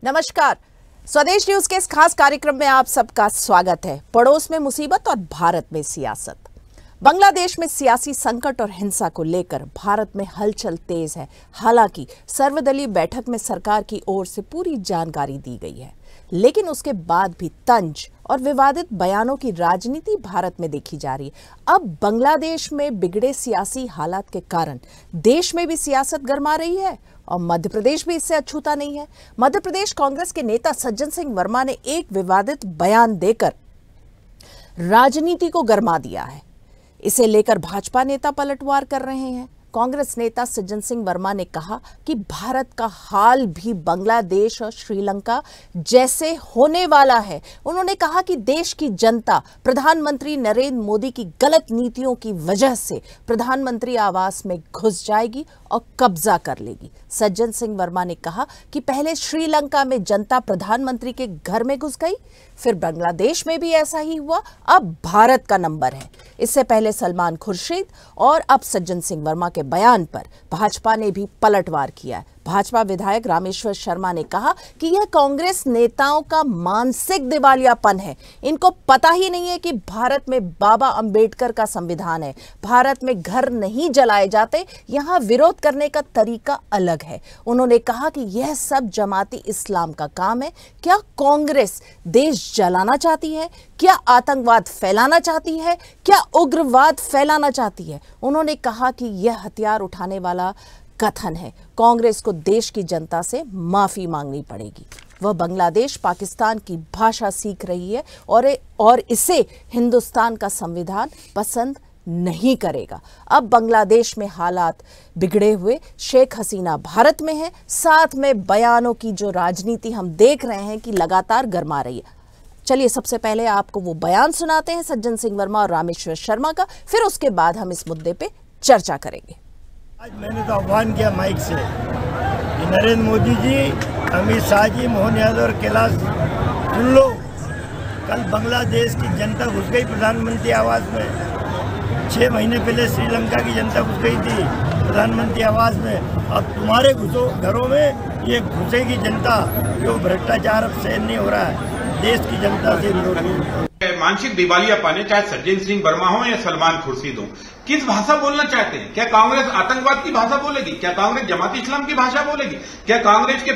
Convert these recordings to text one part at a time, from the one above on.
नमस्कार। स्वदेश न्यूज के इस खास कार्यक्रम में आप सबका स्वागत है। पड़ोस में मुसीबत और भारत में सियासत। बांग्लादेश में सियासी संकट और हिंसा को लेकर भारत में हलचल तेज है। हालांकि सर्वदलीय बैठक में सरकार की ओर से पूरी जानकारी दी गई है, लेकिन उसके बाद भी तंज और विवादित बयानों की राजनीति भारत में देखी जा रही है। अब बांग्लादेश में बिगड़े सियासी हालात के कारण देश में भी सियासत गरमा रही है और मध्य प्रदेश भी इससे अछूता नहीं है। मध्य प्रदेश कांग्रेस के नेता सज्जन सिंह वर्मा ने एक विवादित बयान देकर राजनीति को गरमा दिया है। इसे लेकर भाजपा नेता पलटवार कर रहे हैं। कांग्रेस नेता सज्जन सिंह वर्मा ने कहा कि भारत का हाल भी बांग्लादेश और श्रीलंका जैसे होने वाला है। उन्होंने कहा कि देश की जनता प्रधानमंत्री नरेंद्र मोदी की गलत नीतियों की वजह से प्रधानमंत्री आवास में घुस जाएगी और कब्जा कर लेगी। सज्जन सिंह वर्मा ने कहा कि पहले श्रीलंका में जनता प्रधानमंत्री के घर में घुस गई, फिर बांग्लादेश में भी ऐसा ही हुआ, अब भारत का नंबर है। इससे पहले सलमान खुर्शीद और अब सज्जन सिंह वर्मा के बयान पर भाजपा ने भी पलटवार किया है। भाजपा विधायक रामेश्वर शर्मा ने कहा कि यह कांग्रेस नेताओं का मानसिक दिवालियापन है। इनको पता ही नहीं है कि भारत में बाबा अंबेडकर का संविधान है। भारत में घर नहीं जलाए जाते, यहाँ विरोध करने का तरीका अलग है। उन्होंने कहा कि यह सब जमाती इस्लाम का काम है। क्या कांग्रेस देश जलाना चाहती है? क्या आतंकवाद फैलाना चाहती है? क्या उग्रवाद फैलाना चाहती है? उन्होंने कहा कि यह हथियार उठाने वाला कथन है। कांग्रेस को देश की जनता से माफी मांगनी पड़ेगी। वह बांग्लादेश पाकिस्तान की भाषा सीख रही है और इसे हिंदुस्तान का संविधान पसंद नहीं करेगा। अब बांग्लादेश में हालात बिगड़े हुए, शेख हसीना भारत में है, साथ में बयानों की जो राजनीति हम देख रहे हैं कि लगातार गरमा रही है। चलिए सबसे पहले आपको वो बयान सुनाते हैं सज्जन सिंह वर्मा और रामेश्वर शर्मा का, फिर उसके बाद हम इस मुद्दे पे चर्चा करेंगे। आज मैंने तो आह्वान किया माइक से कि नरेंद्र मोदी जी, अमित शाह जी, मोहन यादव और कैलाश सुन लो। कल बांग्लादेश की जनता घुस गई प्रधानमंत्री आवास में। 6 महीने पहले श्रीलंका की जनता घुस गई थी प्रधानमंत्री आवास में। अब तुम्हारे घरों में ये घुसेगी जनता। जो भ्रष्टाचार अब सहन नहीं हो रहा है, देश की जनता से विरोध। मानसिक दिवालियापन है, चाहे सज्जन सिंह वर्मा हो या सलमान खुर्शीद हो। किस भाषा बोलना चाहते हैं? क्या कांग्रेस आतंकवाद की भाषा बोलेगी? क्या कांग्रेस जमाती इस्लाम की भाषा बोलेगी? क्या कांग्रेस के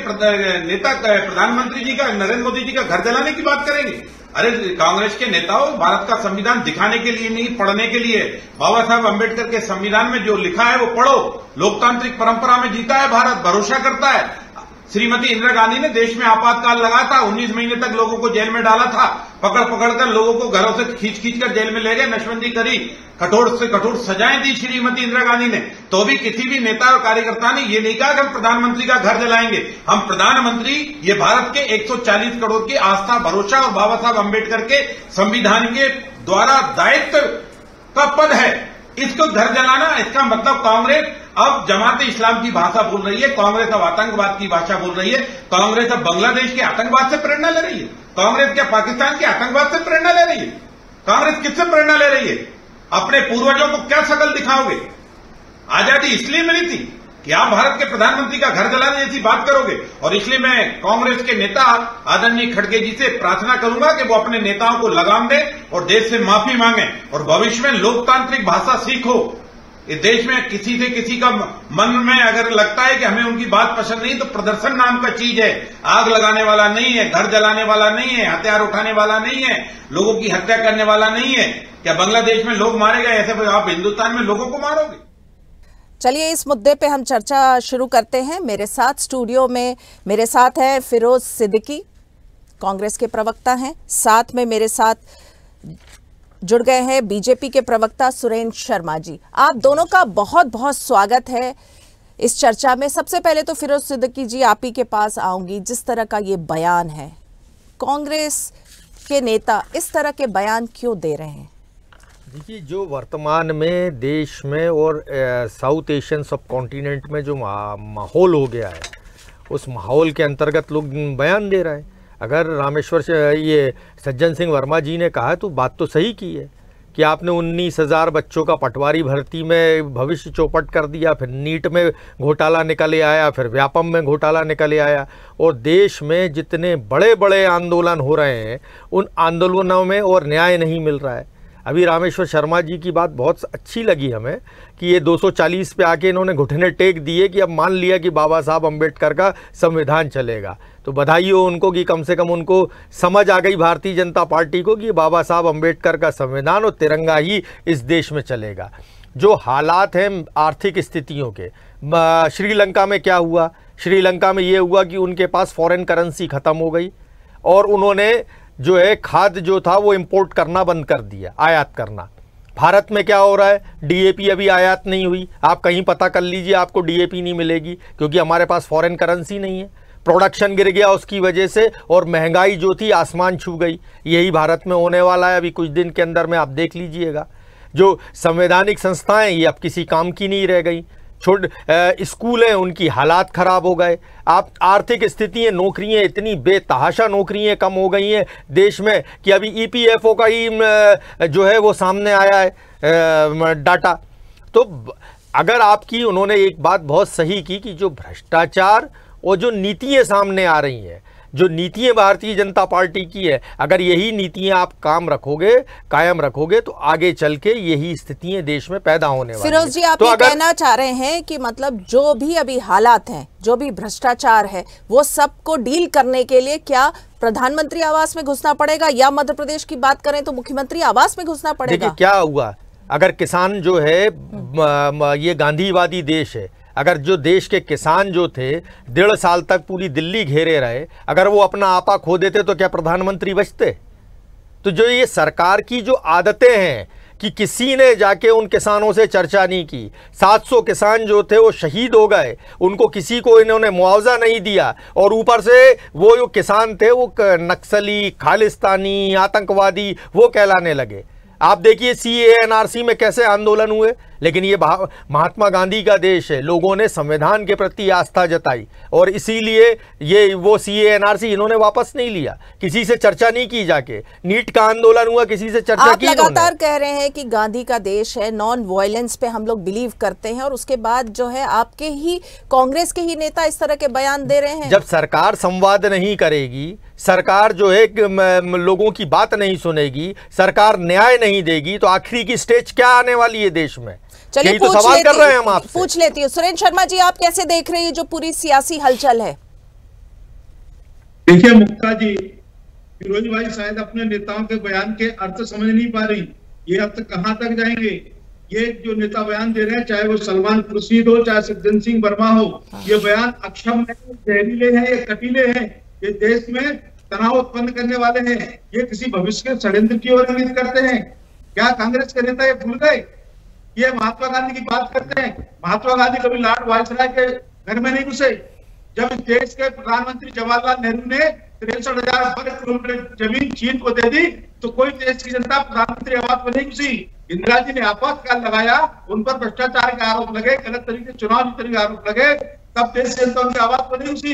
नेता प्रधानमंत्री जी का, नरेंद्र मोदी जी का घर जलाने की बात करेंगे? अरे कांग्रेस के नेताओं, भारत का संविधान दिखाने के लिए नहीं, पढ़ने के लिए। बाबा साहब अम्बेडकर के संविधान में जो लिखा है वो पढ़ो। लोकतांत्रिक परंपरा में जीता है भारत, भरोसा करता है। श्रीमती इंदिरा गांधी ने देश में आपातकाल लगाया था, 19 महीने तक लोगों को जेल में डाला था, पकड़ कर लोगों को घरों से खींच कर जेल में ले गए, नशबंदी करी, कठोर से कठोर सजाएं दी श्रीमती इंदिरा गांधी ने। तो भी किसी भी नेता और कार्यकर्ता ने ये नहीं कहा कि हम प्रधानमंत्री का घर जलाएंगे। हम प्रधानमंत्री, ये भारत के 140 करोड़ की आस्था, भरोसा और बाबा साहब अम्बेडकर के संविधान के द्वारा दायित्व का पद है। इसको घर जलाना, इसका मतलब कांग्रेस अब जमात इस्लाम की भाषा बोल रही है, कांग्रेस अब आतंकवाद की भाषा बोल रही है, कांग्रेस अब बांग्लादेश के आतंकवाद से प्रेरणा ले रही है, कांग्रेस क्या पाकिस्तान के आतंकवाद से प्रेरणा ले रही है? कांग्रेस किससे प्रेरणा ले रही है? अपने पूर्वजों को क्या शक्ल दिखाओगे? आजादी इसलिए मिली थी कि आप भारत के प्रधानमंत्री का घर जलाने जैसी बात करोगे। और इसलिए मैं कांग्रेस के नेता आदरणीय खड़गे जी से प्रार्थना करूंगा कि वो अपने नेताओं को लगाम दें और देश से माफी मांगे और भविष्य में लोकतांत्रिक भाषा सीखो। इस देश में किसी से किसी का मन में अगर लगता है कि हमें उनकी बात पसंद नहीं, तो प्रदर्शन नाम का चीज है। आग लगाने वाला नहीं है, घर जलाने वाला नहीं है, हथियार उठाने वाला नहीं है, लोगों की हत्या करने वाला नहीं है। क्या बांग्लादेश में लोग मारे गए, ऐसे आप हिंदुस्तान में लोगों को मारोगे? चलिए इस मुद्दे पे हम चर्चा शुरू करते हैं। मेरे साथ स्टूडियो में मेरे साथ है फिरोज सिद्दीकी, कांग्रेस के प्रवक्ता हैं। साथ में मेरे साथ जुड़ गए हैं बीजेपी के प्रवक्ता सुरेंद्र शर्मा जी। आप दोनों का बहुत बहुत स्वागत है इस चर्चा में। सबसे पहले तो फिरोज सिद्दीकी जी, आप ही के पास आऊंगी। जिस तरह का ये बयान है, कांग्रेस के नेता इस तरह के बयान क्यों दे रहे हैं? देखिए, जो वर्तमान में देश में और साउथ एशियन सब कॉन्टिनेंट में जो माहौल हो गया है, उस माहौल के अंतर्गत लोग बयान दे रहे हैं। अगर रामेश्वर से ये सज्जन सिंह वर्मा जी ने कहा तो बात तो सही की है कि आपने 19,000 बच्चों का पटवारी भर्ती में भविष्य चौपट कर दिया, फिर नीट में घोटाला निकले आया, फिर व्यापम में घोटाला निकले आया, और देश में जितने बड़े बड़े आंदोलन हो रहे हैं उन आंदोलनों में और न्याय नहीं मिल रहा है। अभी रामेश्वर शर्मा जी की बात बहुत अच्छी लगी हमें कि ये 240 पे आके इन्होंने घुटने टेक दिए कि अब मान लिया कि बाबा साहब अम्बेडकर का संविधान चलेगा। तो बधाई हो उनको कि कम से कम उनको समझ आ गई भारतीय जनता पार्टी को कि बाबा साहब अम्बेडकर का संविधान और तिरंगा ही इस देश में चलेगा। जो हालात हैं आर्थिक स्थितियों के, श्रीलंका में क्या हुआ? श्रीलंका में ये हुआ कि उनके पास फॉरेन करेंसी ख़त्म हो गई और उन्होंने जो है खाद जो था वो इंपोर्ट करना बंद कर दिया, आयात करना। भारत में क्या हो रहा है? डीएपी अभी आयात नहीं हुई, आप कहीं पता कर लीजिए, आपको डीएपी नहीं मिलेगी क्योंकि हमारे पास फॉरेन करेंसी नहीं है। प्रोडक्शन गिर गया उसकी वजह से और महंगाई जो थी आसमान छू गई। यही भारत में होने वाला है अभी कुछ दिन के अंदर में, आप देख लीजिएगा। जो संवैधानिक संस्थाएं ये अब किसी काम की नहीं रह गई, स्कूल हैं उनकी हालात ख़राब हो गए। आप आर्थिक स्थितियाँ, नौकरियाँ इतनी बेतहाशा नौकरियाँ कम हो गई हैं देश में कि अभी ईपीएफओ का ही जो है वो सामने आया है डाटा। तो अगर आपकी, उन्होंने एक बात बहुत सही की कि जो भ्रष्टाचार और जो नीतियाँ सामने आ रही हैं, जो नीतियाँ भारतीय जनता पार्टी की है, अगर यही नीतियाँ आप कायम रखोगे तो आगे चल के यही स्थितियाँ देश में पैदा होने वाली हैं। फिरोज जी, आप ये कहना चाह रहे हैं कि मतलब जो भी अभी हालात हैं, जो भी भ्रष्टाचार है, वो सबको डील करने के लिए क्या प्रधानमंत्री आवास में घुसना पड़ेगा, या मध्य प्रदेश की बात करें तो मुख्यमंत्री आवास में घुसना पड़ेगा? देखिए क्या हुआ, अगर किसान जो है, ये गांधीवादी देश है, अगर जो देश के किसान जो थे 1.5 साल तक पूरी दिल्ली घेरे रहे, अगर वो अपना आपा खो देते तो क्या प्रधानमंत्री बचते? तो जो ये सरकार की जो आदतें हैं कि किसी ने जाके उन किसानों से चर्चा नहीं की, 700 किसान जो थे वो शहीद हो गए, उनको किसी को इन्होंने मुआवजा नहीं दिया, और ऊपर से वो जो किसान थे वो नक्सली, खालिस्तानी, आतंकवादी वो कहलाने लगे। आप देखिए सीएए एनआरसी में कैसे आंदोलन हुए, लेकिन ये महात्मा गांधी का देश है, लोगों ने संविधान के प्रति आस्था जताई और इसीलिए ये वो सीएए एनआरसी इन्होंने वापस नहीं लिया, किसी से चर्चा नहीं की जाके। नीट का आंदोलन हुआ, किसी से चर्चा की? आप लगातार कह रहे हैं कि गांधी का देश है, नॉन वायलेंस पे हम लोग बिलीव करते हैं, और उसके बाद जो है आपके ही कांग्रेस के ही नेता इस तरह के बयान दे रहे हैं। जब सरकार संवाद नहीं करेगी, सरकार जो है लोगों की बात नहीं सुनेगी, सरकार न्याय नहीं देगी, तो आखिरी की स्टेज क्या आने वाली है देश में? चलिए तो सवाल कर रहे हैं हम आपसे। पूछ लेती हूँ सुरेंद्र शर्मा जी, आप कैसे देख रहे हैं जो पूरी सियासी हलचल है? देखिए मुक्ता जी, फिरोज भाई शायद अपने नेताओं के बयान के अर्थ समझ नहीं पा रही। ये अर्थ कहाँ तक जाएंगे? ये जो नेता बयान दे रहे हैं, चाहे वो सलमान खुर्शीद हो, चाहे सज्जन सिंह वर्मा हो, ये बयान अक्षम है, जहरीले हैं, ये कटीले हैं, ये देश में तनाव उत्पन्न करने वाले हैं, ये किसी भविष्य के षड्यंत्र की ओर इंगित करते हैं। क्या कांग्रेस के नेता ये भूल गए? ये महात्मा गांधी की बात करते हैं। महात्मा गांधी कभी लॉर्ड वायसराय के घर में नहीं घुसे। जब इस देश के प्रधानमंत्री जवाहरलाल नेहरू ने 63,000 वर्ग किलोमीटर जमीन चीन को दे दी, तो कोई देश की जनता प्रधानमंत्री आवास में नहीं घुसी। इंदिरा जी ने आपातकाल लगाया, उन पर भ्रष्टाचार के आरोप लगे, गलत तरीके से चुनाव जीतने के आरोप लगे, तब देश की जनता उनके आवास में नहीं घुसी।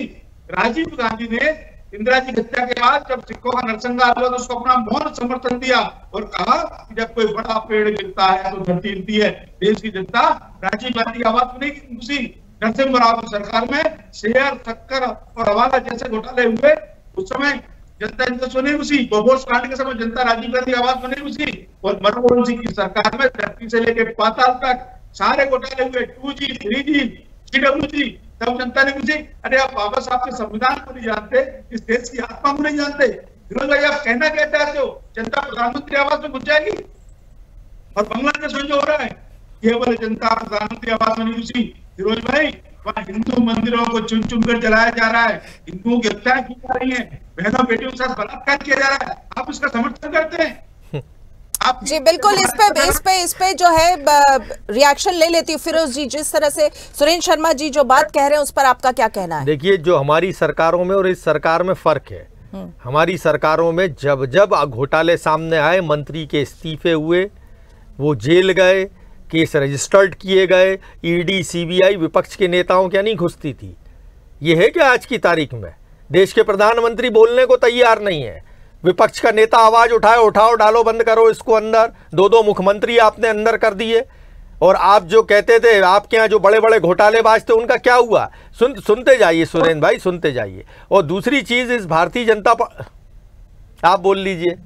राजीव गांधी ने इंदिरा जी हत्या के बाद जब सिखों का नरसंहार हुआ तो उसको अपना मौन समर्थन दिया और कहा कि जब कोई बड़ा पेड़ गिरता है तो धरती हिलती है। देश की जनता राजीव गांधी आवाज में नहीं घुसी। नरसिम्हा राव की सरकार में शेयर, शक्कर और हवाला जैसे घोटाले हुए, उस समय जनता इनसे सुनी घुसी। बोफोर्स कांड के समय जनता राजीव गांधी आवाज में नहीं घुसी। और मनमोहन सिंह की सरकार में धरती से लेकर पाताल तक सारे घोटाले हुए, 2G, 3G, CWG, तब जनता ने मुझे, अरे आप बाबा साहब के संविधान को नहीं जानते, इस देश की आत्मा को नहीं जानते। फिरोज भाई, आप कहना क्या चाहते हो? जनता प्रधानमंत्री आवास में घुस जाएगी? और बांग्लादेश में जो हो रहा है, केवल जनता प्रधानमंत्री आवास में नहीं घुसी। फिरोज भाई, वहां हिंदू मंदिरों को चुन चुन कर जलाया जा रहा है, हिंदुओं की हत्याएं की जा रही है, बहनों बेटियों के साथ बलात्कार किया जा रहा है, आप इसका समर्थन करते हैं? जी बिल्कुल, इस पे जो है रिएक्शन ले लेती हूँ। फिरोज जी, जिस तरह से सुरेंद्र शर्मा जी जो बात कह रहे हैं उस पर आपका क्या कहना है? देखिए, जो हमारी सरकारों में और इस सरकार में फर्क है। हमारी सरकारों में जब जब घोटाले सामने आए, मंत्री के इस्तीफे हुए, वो जेल गए, केस रजिस्टर्ड किए गए, ईडी, सीबीआई विपक्ष के नेताओं क्या नहीं घुसती थी? ये है क्या आज की तारीख में? देश के प्रधानमंत्री बोलने को तैयार नहीं है। विपक्ष का नेता आवाज उठाए, उठाओ डालो बंद करो इसको अंदर। दो मुख्यमंत्री आपने अंदर कर दिए। और आप जो कहते थे आपके यहाँ जो बड़े बड़े घोटालेबाज थे उनका क्या हुआ? सुनते जाइए सुरेंद्र भाई, सुनते जाइए। और दूसरी चीज, इस भारतीय जनता आप बोल लीजिए।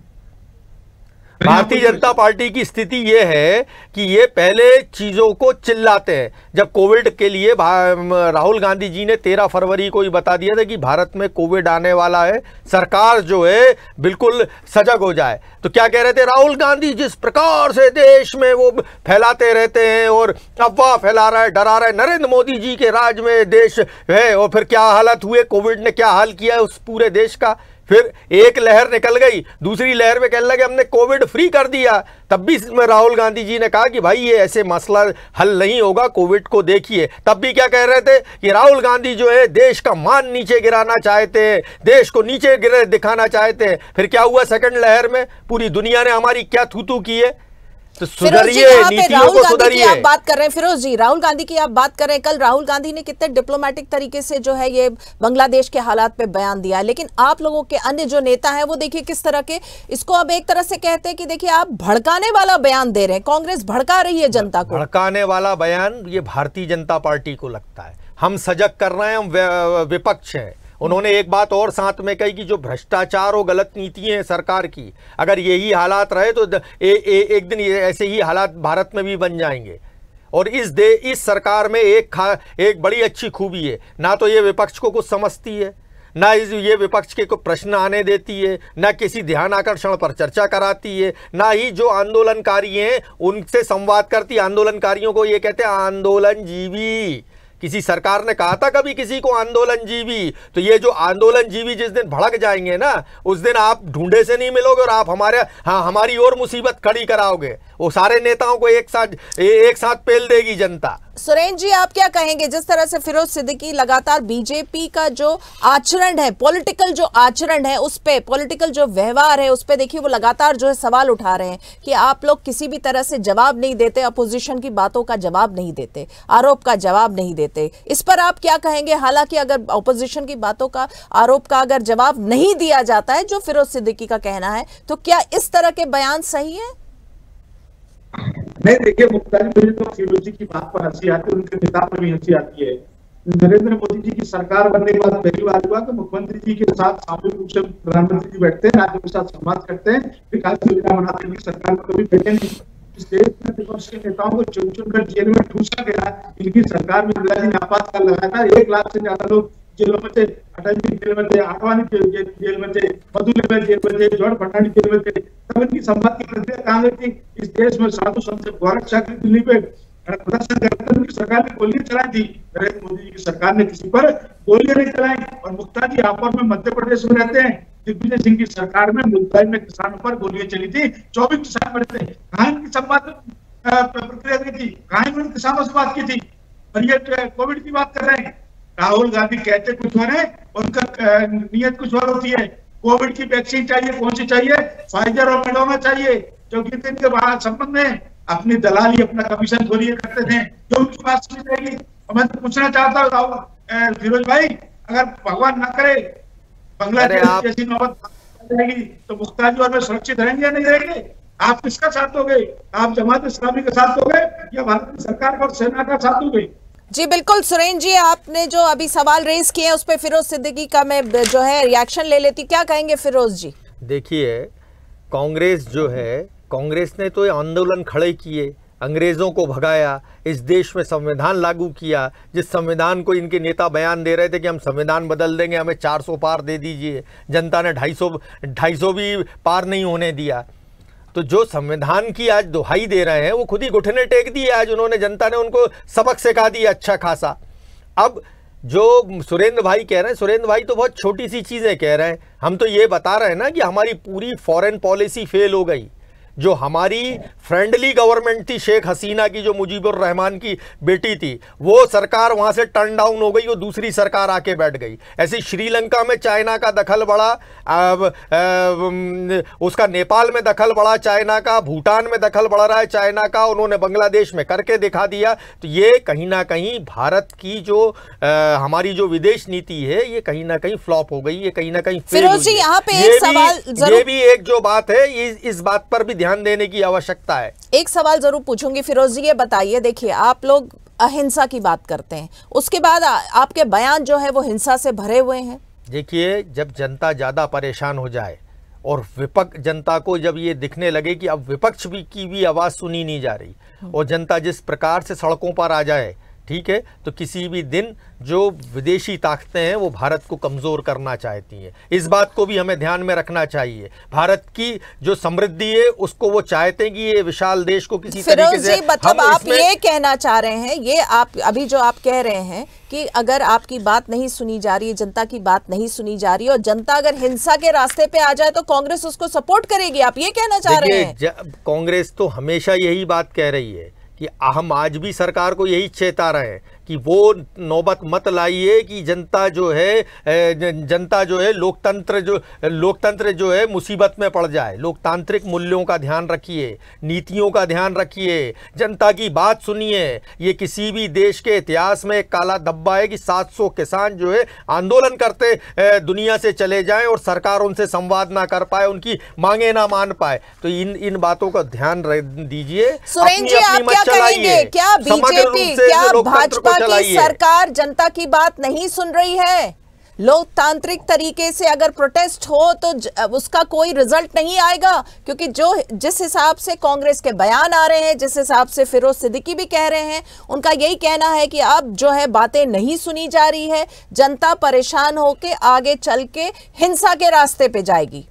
भारतीय जनता पार्टी की स्थिति ये है कि ये पहले चीजों को चिल्लाते हैं। जब कोविड के लिए राहुल गांधी जी ने 13 फरवरी को ही बता दिया था कि भारत में कोविड आने वाला है, सरकार जो है बिल्कुल सजग हो जाए, तो क्या कह रहे थे? राहुल गांधी जिस प्रकार से देश में वो फैलाते रहते हैं और अफवाह फैला रहा है, डरा रहा है, नरेंद्र मोदी जी के राज में देश है। और फिर क्या हालत हुए, कोविड ने क्या हाल किया है उस पूरे देश का। फिर एक लहर निकल गई, दूसरी लहर में कहने लगे हमने कोविड फ्री कर दिया। तब भी राहुल गांधी जी ने कहा कि भाई ये ऐसे मसला हल नहीं होगा, कोविड को देखिए। तब भी क्या कह रहे थे कि राहुल गांधी जो है देश का मान नीचे गिराना चाहते हैं, देश को नीचे दिखाना चाहते हैं। फिर क्या हुआ सेकंड लहर में? पूरी दुनिया ने हमारी क्या थू की है। तो सुधरिए, नीतियों को सुधरिए। आप बात कर रहे हैं फिरोज जी, राहुल गांधी की आप बात कर रहे हैं। कल राहुल गांधी ने कितने डिप्लोमेटिक तरीके से जो है ये बांग्लादेश के हालात पे बयान दिया है, लेकिन आप लोगों के अन्य जो नेता हैं वो देखिए किस तरह के इसको अब एक तरह से कहते हैं कि देखिए आप भड़काने वाला बयान दे रहे हैं, कांग्रेस भड़का रही है जनता को। भड़काने वाला बयान ये भारतीय जनता पार्टी को लगता है। हम सजग कर रहे हैं, हम विपक्ष हैं। उन्होंने एक बात और साथ में कही कि जो भ्रष्टाचार और गलत नीतियां हैं सरकार की, अगर यही हालात रहे तो एक दिन ऐसे ही हालात भारत में भी बन जाएंगे। और इस सरकार में एक बड़ी अच्छी खूबी है, ना तो ये विपक्ष को कुछ समझती है, ना ये विपक्ष के को प्रश्न आने देती है, ना किसी ध्यान आकर्षण पर चर्चा कराती है, ना ही जो आंदोलनकारी हैं उनसे संवाद करती है। आंदोलनकारियों को ये कहते हैं आंदोलन जीवी। किसी सरकार ने कहा था कभी किसी को आंदोलन जीवी? तो ये जो आंदोलन जीवी जिस दिन भड़क जाएंगे ना, उस दिन आप ढूंढे से नहीं मिलोगे और आप हमारी और मुसीबत खड़ी कराओगे। वो सारे नेताओं को एक साथ पेल देगी जनता। सुरेंद्र जी, आप क्या कहेंगे जिस तरह से फिरोज सिद्दीकी लगातार बीजेपी का जो आचरण है, पॉलिटिकल जो आचरण है उस पे, पॉलिटिकल जो व्यवहार है उस पे देखिए वो लगातार जो है सवाल उठा रहे हैं कि आप लोग किसी भी तरह से जवाब नहीं देते, अपोजिशन की बातों का जवाब नहीं देते, आरोप का जवाब नहीं देते। इस पर आप क्या कहेंगे? हालांकि अगर अपोजिशन की बातों का, आरोप का अगर जवाब नहीं दिया जाता है, जो फिरोज सिद्दीकी का कहना है, तो क्या इस तरह के बयान सही है? नहीं, देखिए मुख्तार, मुझे तो फिरोज जी की बात पर हंसी आती है, उनके नेता पर भी हंसी आती है। नरेंद्र मोदी जी की सरकार बनने के बाद पहली बार हुआ कि मुख्यमंत्री जी के साथ सामूहिक रूप से प्रधानमंत्री जी बैठते हैं, राज्यों के साथ संवाद करते हैं, विकास योजना बनाते हैं। सरकार में कभी बैठे नहीं। इस देश में विपक्ष के नेताओं को चुन चुनकर जेल में ठूसा गया। इनकी सरकार में इंदिरा जी ने आपातकाल लगाया था। 1 लाख से ज्यादा लोग जेलों में थे। अटल जी जेल में थे, आडवाणी जेल में थे, मधुमेह जेल में थे, जॉर्ज फर्नांडिस जेल में थे। तब इनकी संवाद की प्रक्रिया कहाँ गई थी? इस देश में साधु संत गोरक्षा की दिल्ली पे प्रदर्शन करते उनकी सरकार ने गोलियां चलाई थी। नरेंद्र मोदी जी की सरकार ने किसी पर गोलियां नहीं चलाई। और मुख्तार जी, आप और मैं मध्य प्रदेश में रहते हैं। दिग्विजय सिंह की सरकार में मुल्ताई में किसानों पर गोलियां चली थी, 24 किसान मरे थे। कहाँ इनकी संवाद प्रक्रिया की थी? कहाँ इन्होंने किसानों से बात की थी? और ये कोविड की बात कर रहे हैं। राहुल गांधी कहते कुछ और है, उनका नियत कुछ और होती है। कोविड की वैक्सीन चाहिए, कौन सी चाहिए? फाइजर और मॉडर्ना चाहिए, क्योंकि इनके बाहर संबंध में अपनी दलाली, अपना कमीशन खोलिए करते थे, जो उनकी बात सुनी जाएगी। और मैं तो पूछना चाहता हूँ राहुल, फिरोज भाई, अगर भगवान ना करे बांग्लादेश जैसी नौबत जाएगी तो मुख्तार जी और मैं सुरक्षित रहेंगे या नहीं रहेंगे? आप किसका साथ दोगे? आप जमात इस्लामी का साथ दोगे या भारत की सरकार और सेना का साथ दोगे? जी बिल्कुल सुरेंद्र जी, आपने जो अभी सवाल रेज किए उस पर फिरोज सिद्दीकी का मैं जो है रिएक्शन ले लेती। क्या कहेंगे फिरोज जी? देखिए, कांग्रेस जो है, कांग्रेस ने तो आंदोलन खड़े किए, अंग्रेज़ों को भगाया, इस देश में संविधान लागू किया। जिस संविधान को इनके नेता बयान दे रहे थे कि हम संविधान बदल देंगे, हमें 400 पार दे दीजिए, जनता ने 250 भी पार नहीं होने दिया। तो जो संविधान की आज दुहाई दे रहे हैं वो खुद ही घुटने टेक दिए। आज उन्होंने, जनता ने उनको सबक सिखा दिया अच्छा खासा। अब जो सुरेंद्र भाई कह रहे हैं, सुरेंद्र भाई तो बहुत छोटी सी चीज़ें कह रहे हैं। हम तो ये बता रहे हैं ना कि हमारी पूरी फॉरेन पॉलिसी फेल हो गई। जो हमारी फ्रेंडली गवर्नमेंट थी शेख हसीना की, जो मुजीबुर रहमान की बेटी थी, वो सरकार वहाँ से टर्न डाउन हो गई, वो दूसरी सरकार आके बैठ गई। ऐसे श्रीलंका में चाइना का दखल बढ़ा, उसका नेपाल में दखल बढ़ा चाइना का, भूटान में दखल बढ़ रहा है चाइना का, उन्होंने बांग्लादेश में करके दिखा दिया। तो ये कहीं ना कहीं भारत की जो हमारी जो विदेश नीति है ये कहीं ना कहीं फ्लॉप हो गई, ये कहीं ना कहीं फेल फिरोज जी, हुई है। यहाँ पे एक सवाल ये भी एक जो बात है, इस बात पर भी ध्यान देने की आवश्यकता है। एक सवाल जरूर पूछूंगी फिरोज जी, ये बताइए, देखिए आप लोग अहिंसा की बात करते हैं, उसके बाद आपके बयान जो है वो हिंसा से भरे हुए हैं। देखिए, जब जनता ज़्यादा परेशान हो जाए और विपक्ष, जनता को जब ये दिखने लगे कि अब विपक्ष की भी आवाज़ सुनी नहीं जा रही और जनता जिस प्रकार से सड़कों पर आ जाए, ठीक है, तो किसी भी दिन जो विदेशी ताकतें हैं वो भारत को कमज़ोर करना चाहती हैं। इस बात को भी हमें ध्यान में रखना चाहिए। भारत की जो समृद्धि है उसको वो चाहते हैं कि ये विशाल देश को किसी तरीके से, मतलब आप ये कहना चाह रहे हैं, ये आप अभी जो आप कह रहे हैं कि अगर आपकी बात नहीं सुनी जा रही है, जनता की बात नहीं सुनी जा रही है और जनता अगर हिंसा के रास्ते पे आ जाए तो कांग्रेस उसको सपोर्ट करेगी, आप ये कहना चाह रहे हैं? कांग्रेस तो हमेशा यही बात कह रही है कि हम आज भी सरकार को यही चेता रहे हैं कि वो नौबत मत लाइए कि जनता जो है लोकतंत्र जो है मुसीबत में पड़ जाए। लोकतांत्रिक मूल्यों का ध्यान रखिए, नीतियों का ध्यान रखिए, जनता की बात सुनिए। ये किसी भी देश के इतिहास में एक काला धब्बा है कि 700 किसान जो है आंदोलन करते दुनिया से चले जाएं और सरकार उनसे संवाद ना कर पाए, उनकी मांगे ना मान पाए। तो इन बातों का ध्यान दीजिए। सुरेंद्र जी, आप क्या कहेंगे? क्या बीजेपी, क्या भाजपा की सरकार जनता की बात नहीं सुन रही है? लोकतांत्रिक तरीके से अगर प्रोटेस्ट हो तो उसका कोई रिजल्ट नहीं आएगा, क्योंकि जिस हिसाब से कांग्रेस के बयान आ रहे हैं, जिस हिसाब से फिरोज सिद्दीकी भी कह रहे हैं, उनका यही कहना है कि अब जो है बातें नहीं सुनी जा रही है, जनता परेशान होके आगे चल के हिंसा के रास्ते पे जाएगी।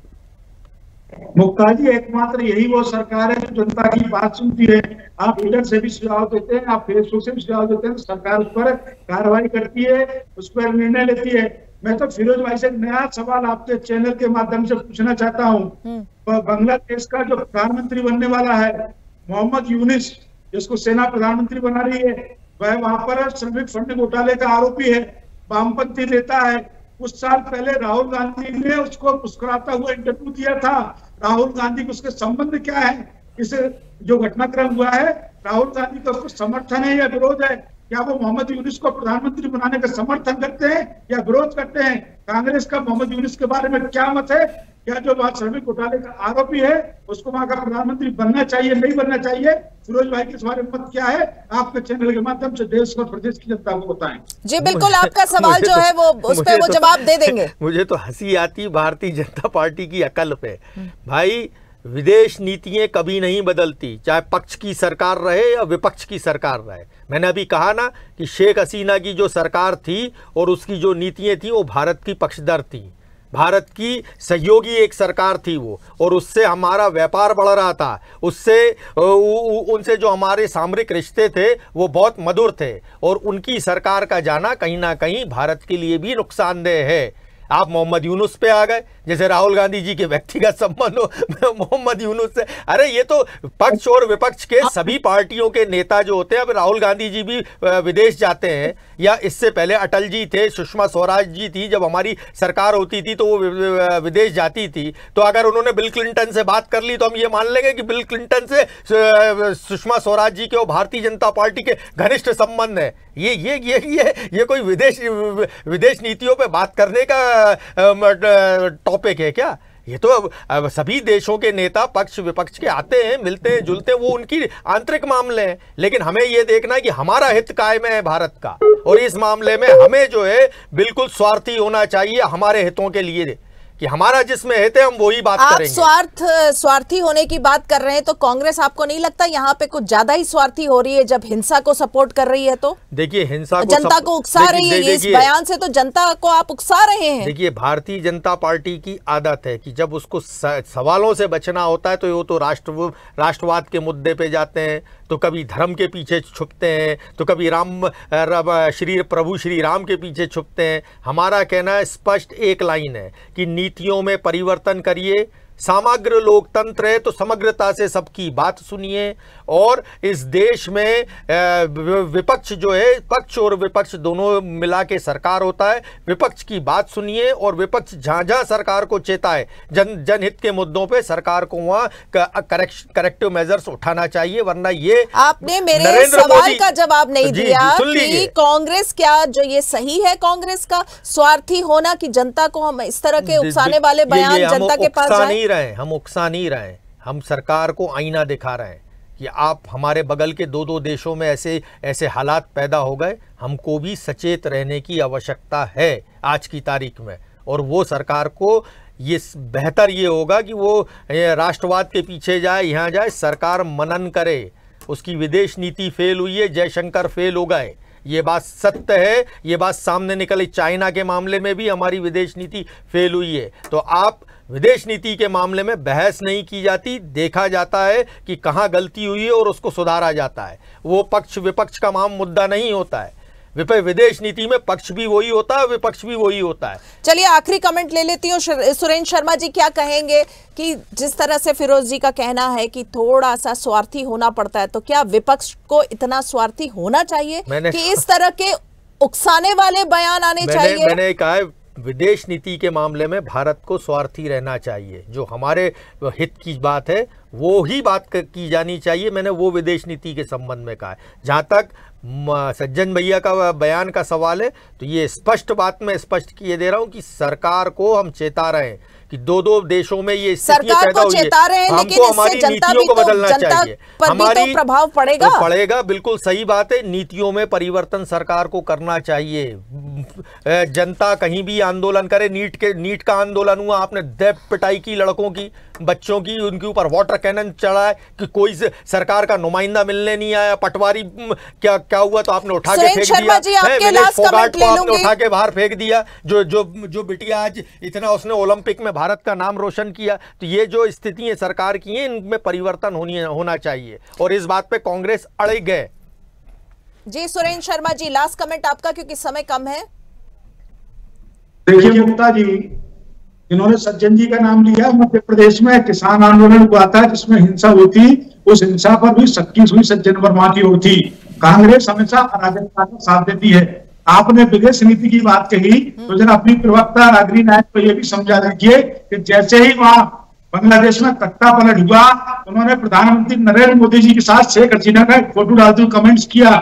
मुक्ता जी, एकमात्र यही वो सरकार है जो जनता की बात सुनती है। आप ट्विटर से भी सुझाव देते हैं, आप फेसबुक से भी सुझाव देते हैं, तो सरकार उस पर कार्रवाई करती है, उस पर निर्णय लेती है। मैं तो फिरोज भाई से नया सवाल आपके चैनल के माध्यम से पूछना चाहता हूँ। बांग्लादेश का जो प्रधानमंत्री बनने वाला है मोहम्मद यूनिस, जिसको सेना प्रधानमंत्री बना रही है, वह वहां पर श्रमिक फंड घोटाले का आरोपी है, वामपंथी नेता है। कुछ साल पहले राहुल गांधी ने उसको मुस्कुराता हुआ इंटरव्यू दिया था। राहुल गांधी को उसके संबंध क्या है? इस जो घटनाक्रम हुआ है, राहुल गांधी का उसको समर्थन है या विरोध है? क्या वो मोहम्मद यूनिस को प्रधानमंत्री बनाने का समर्थन करते हैं या विरोध करते हैं? कांग्रेस का मोहम्मद यूनिस के बारे में क्या मत है? क्या जो वहां श्रमिक घोटाले का आरोपी है उसको वहां का प्रधानमंत्री बनना चाहिए, नहीं बनना चाहिए? फिरोज भाई के इस बारे में मत क्या है? आपके चैनल के माध्यम से देश और प्रदेश की जनता को बताएं। जी बिल्कुल, आपका सवाल जो है वो उस पे वो जवाब दे देंगे। मुझे तो हंसी आती भारतीय जनता पार्टी की अकल पे। भाई, विदेश नीतियां कभी नहीं बदलती, चाहे पक्ष की सरकार रहे या विपक्ष की सरकार रहे। मैंने अभी कहा ना कि शेख हसीना की जो सरकार थी और उसकी जो नीतियां थी वो भारत की पक्षधर थी, भारत की सहयोगी एक सरकार थी वो, और उससे हमारा व्यापार बढ़ रहा था, उससे उनसे जो हमारे सामरिक रिश्ते थे वो बहुत मधुर थे, और उनकी सरकार का जाना कहीं ना कहीं भारत के लिए भी नुकसानदेह है। आप मोहम्मद यूनुस पे आ गए, जैसे राहुल गांधी जी के व्यक्तिगत संबंध हो मोहम्मद यूनुस से। अरे ये तो पक्ष और विपक्ष के सभी पार्टियों के नेता जो होते हैं, अब राहुल गांधी जी भी विदेश जाते हैं, या इससे पहले अटल जी थे, सुषमा स्वराज जी थी, जब हमारी सरकार होती थी तो वो विदेश जाती थी। तो अगर उन्होंने बिल क्लिंटन से बात कर ली तो हम ये मान लेंगे कि बिल क्लिंटन से सुषमा स्वराज जी के और भारतीय जनता पार्टी के घनिष्ठ संबंध है। ये कोई विदेश नीतियों पे बात करने का टॉपिक है क्या? ये तो अब सभी देशों के नेता पक्ष विपक्ष के आते हैं, मिलते हैं, जुलते हैं, वो उनकी आंतरिक मामले हैं, लेकिन हमें ये देखना है कि हमारा हित कायम है भारत का, और इस मामले में हमें जो है बिल्कुल स्वार्थी होना चाहिए हमारे हितों के लिए, कि हमारा जिसमें हित है हम वही बात करेंगे। आप स्वार्थी होने की बात कर रहे हैं, तो कांग्रेस आपको नहीं लगता यहाँ पे कुछ ज्यादा ही स्वार्थी हो रही है जब हिंसा को सपोर्ट कर रही है? तो देखिए, हिंसा को जनता को उकसा रही है, इस बयान से तो जनता को आप उकसा रहे हैं। देखिए, भारतीय जनता पार्टी की आदत है कि जब उसको सवालों से बचना होता है तो वो तो राष्ट्रवाद के मुद्दे पे जाते हैं, तो कभी धर्म के पीछे छुपते हैं, तो कभी प्रभु श्री राम के पीछे छुपते हैं। हमारा कहना स्पष्ट एक लाइन है कि नीतियों में परिवर्तन करिए, समग्र लोकतंत्र है तो समग्रता से सबकी बात सुनिए। और इस देश में विपक्ष जो है, पक्ष और विपक्ष दोनों मिला के सरकार होता है। विपक्ष की बात सुनिए और विपक्ष जहां जहां सरकार को चेताए जनहित के मुद्दों पे सरकार को वहां करेक्टिव मेजर्स उठाना चाहिए, वरना ये आपने मेरे सवाल का जवाब नहीं दिया कि कांग्रेस क्या जो ये सही है कांग्रेस का स्वार्थी होना कि जनता को हम इस तरह के उकसाने वाले बयान जनता के पास जाए? हम उकसा नहीं रहे हैं, हम सरकार को आईना दिखा रहे हैं कि आप हमारे बगल के दो देशों में ऐसे हालात पैदा हो गए, हमको भी सचेत रहने की आवश्यकता है आज की तारीख में। और वो सरकार को ये बेहतर ये होगा कि वो राष्ट्रवाद के पीछे जाए, यहाँ जाए, सरकार मनन करे। उसकी विदेश नीति फेल हुई है, जयशंकर फेल हो गए, ये बात सत्य है, ये बात सामने निकली। चाइना के मामले में भी हमारी विदेश नीति फेल हुई है। तो आप विदेश नीति के मामले में बहस नहीं की जाती, देखा जाता है कि कहाँ गलती हुई है और उसको सुधारा जाता है। वो पक्ष विपक्ष का मुद्दा नहीं होता है। विदेश नीति में पक्ष भी वही होता है, विपक्ष भी वही होता है। चलिए आखिरी कमेंट ले लेती हूँ। सुरेंद्र शर्मा जी क्या कहेंगे कि जिस तरह से फिरोज जी का कहना है कि थोड़ा सा स्वार्थी होना पड़ता है, तो क्या विपक्ष को इतना स्वार्थी होना चाहिए कि इस तरह के उकसाने वाले बयान आने चाहिए? मैंने कहा विदेश नीति के मामले में भारत को स्वार्थी रहना चाहिए। जो हमारे हित की बात है वो ही बात की जानी चाहिए। मैंने वो विदेश नीति के संबंध में कहा है। जहाँ तक सज्जन भैया का बयान का सवाल है तो ये स्पष्ट बात मैं स्पष्ट किए दे रहा हूँ कि सरकार को हम चेता रहे हैं कि दो देशों में ये स्थितियां पैदा हुई है। हमको हमारी नीतियों को बदलना चाहिए। हमारी प्रभाव पड़ेगा तो पड़ेगा, बिल्कुल सही बात है। नीतियों में परिवर्तन सरकार को करना चाहिए। जनता कहीं भी आंदोलन करे, नीट का आंदोलन हुआ, आपने दे पिटाई की लड़कों की, बच्चों की, उनके ऊपर वाटर कैनन चढ़ा है कि कोई सरकार का नुमाइंदा मिलने नहीं आया। पटवारी क्या हुआ तो आपने उठा के फेंक दिया, आपने उठा के बाहर फेंक दिया। जो बिटिया आज इतना उसने ओलंपिक में भारत का नाम रोशन किया। तो ये जो स्थितियां सरकार की हैं इनमें परिवर्तन होना चाहिए और इस बात पे कांग्रेस अड़े गए। जी सुरेंद्र शर्मा जी लास्ट कमेंट आपका क्योंकि समय कम है। देखिए गुप्ता जी, इन्होंने सज्जन जी का नाम लिया। मध्य प्रदेश में किसान आंदोलन हुआ था जिसमें हिंसा हुई थी, उस हिंसा पर भी 27 हुई सज्जन वर्मा की होती। कांग्रेस हमेशा अराजकता का साथ देती है। आपने विदेश नीति की बात कही तो जरा अपनी प्रवक्ता रागिनी नायक को यह भी समझा दीजिए कि जैसे ही वहां बांग्लादेश में तख्ता पलट हुआ, उन्होंने प्रधानमंत्री नरेंद्र मोदी जी के साथ शेख हसीना का एक फोटो डालते हुए कमेंट्स किया,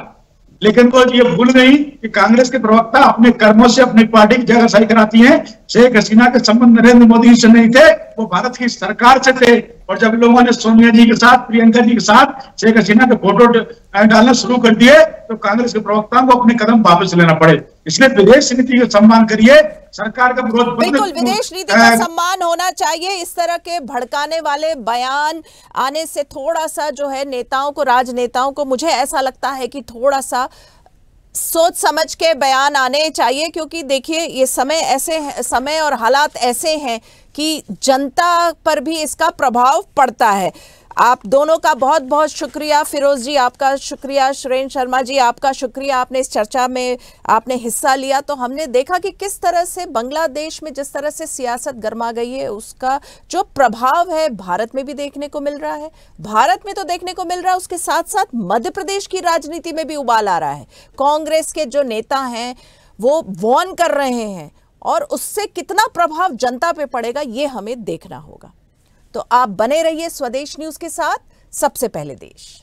लेकिन वो ये भूल गई कि कांग्रेस के प्रवक्ता अपने कर्मों से अपनी पार्टी की जगह सही कराती है। शेख हसीना के संबंध नरेंद्र मोदी से नहीं थे, वो भारत की सरकार से थे। और जब लोगों ने सोनिया जी के साथ, प्रियंका जी के साथ शेख हसीना के फोटो डालना शुरू कर दिए तो कांग्रेस के प्रवक्ताओं को अपने कदम वापस लेना पड़े। इसलिए विदेश नीति का सम्मान करिए, सरकार का विरोध। बिल्कुल विदेश नीति का सम्मान होना चाहिए। इस तरह के भड़काने वाले बयान आने से थोड़ा सा जो है नेताओं को, राजनेताओं को, मुझे ऐसा लगता है कि थोड़ा सा सोच समझ के बयान आने चाहिए, क्योंकि देखिए ये समय और हालात ऐसे हैं कि जनता पर भी इसका प्रभाव पड़ता है। आप दोनों का बहुत बहुत शुक्रिया। फिरोज जी आपका शुक्रिया, सुरेंद्र शर्मा जी आपका शुक्रिया, आपने इस चर्चा में आपने हिस्सा लिया। तो हमने देखा कि किस तरह से बांग्लादेश में जिस तरह से सियासत गर्मा गई है उसका जो प्रभाव है भारत में भी देखने को मिल रहा है। भारत में तो देखने को मिल रहा है, उसके साथ साथ मध्य प्रदेश की राजनीति में भी उबाल आ रहा है। कांग्रेस के जो नेता हैं वो वॉर्न कर रहे हैं और उससे कितना प्रभाव जनता पे पड़ेगा ये हमें देखना होगा। तो आप बने रहिए स्वदेश न्यूज के साथ, सबसे पहले देश।